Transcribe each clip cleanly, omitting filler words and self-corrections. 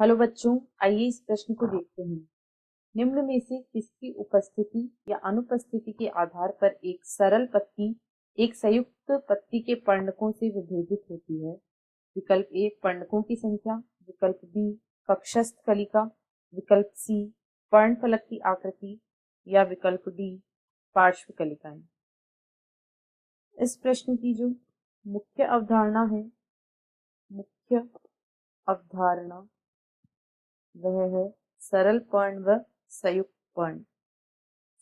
Hello बच्चों, आइए इस प्रश्न को देखते हैं। निम्न में से किसकी उपस्थिति या अनुपस्थिति के आधार पर एक सरल पत्ती एक संयुक्त पत्ती के पर्णकों से विभेदित होती है? विकल्प ए पर्णकों की संख्या, विकल्प बी कक्षस्थ कलिका, विकल्प सी पर्णफलक की आकृति या विकल्प डी पार्श्व कलिकाएं। इस प्रश्न की जो मुख्य अवधारणा है, मुख्य अवधारणा वह है सरल पर्ण व संयुक्त पर्ण।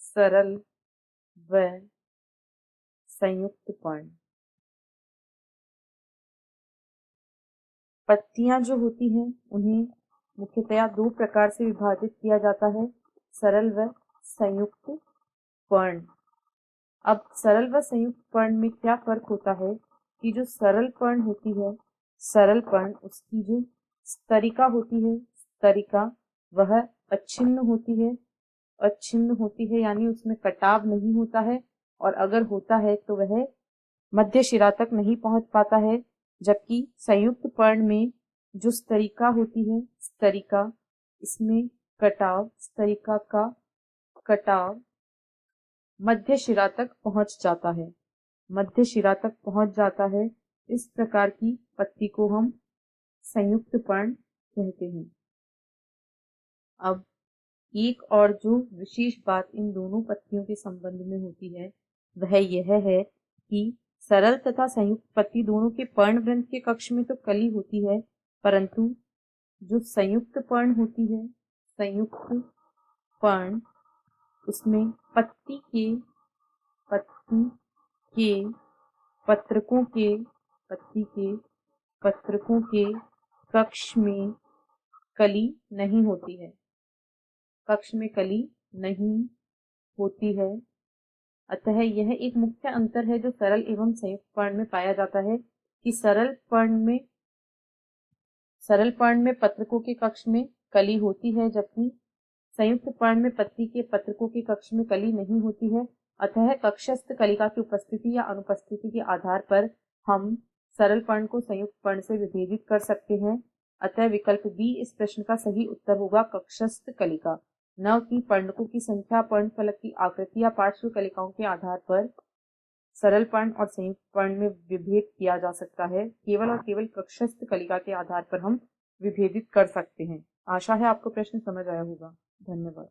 सरल व संयुक्त पर्ण। पत्तियां जो होती हैं उन्हें मुख्यतया दो प्रकार से विभाजित किया जाता है, सरल व संयुक्त पर्ण। अब सरल व संयुक्त पर्ण में क्या फर्क होता है कि जो सरल पर्ण होती है, सरल पर्ण उसकी जो स्तरिका होती है, स्तरिका वह अच्छिन्न होती है। अच्छिन्न होती है यानी उसमें कटाव नहीं होता है, और अगर होता है तो वह मध्य शिरा तक नहीं पहुंच पाता है। जबकि संयुक्त पर्ण में जो स्तरिका होती है, स्तरिका इसमें कटाव, स्तरिका का कटाव मध्य शिरा तक पहुंच जाता है, मध्य शिरा तक पहुंच जाता है। इस प्रकार की पत्ती को हम संयुक्त पर्ण कहते हैं। अब एक और जो विशेष बात इन दोनों पत्तियों के संबंध में होती है वह यह है कि सरल तथा संयुक्त पत्ती दोनों के पर्णवृंत के कक्ष में तो कली होती है, परंतु जो संयुक्त पर्ण होती है, संयुक्त पर्ण उसमें पत्ती के पत्रकों के पत्ती के पत्रकों के कक्ष में कली नहीं होती है, कक्ष में कली नहीं होती है। अतः यह एक मुख्य अंतर है जो सरल एवं संयुक्त पर्ण में पाया जाता है कि सरल पर्ण में पत्रकों के कक्ष में कली होती है, जबकि संयुक्त पर्ण में पत्ती के पत्रकों के कक्ष में कली नहीं होती है। अतः कक्षस्थ कलिका की उपस्थिति या अनुपस्थिति के आधार पर हम सरल पर्ण को संयुक्त पर्ण से विभेदित कर सकते हैं। अतः विकल्प बी इस प्रश्न का सही उत्तर होगा, कक्षस्थ कलिका। न कि पर्णकों की संख्या, पर्णफलक की आकृति या पार्श्व कलिकाओं के आधार पर सरल पर्ण और संयुक्त पर्ण में विभेद किया जा सकता है। केवल और केवल कक्षस्थ कलिका के आधार पर हम विभेदित कर सकते हैं। आशा है आपको प्रश्न समझ आया होगा। धन्यवाद।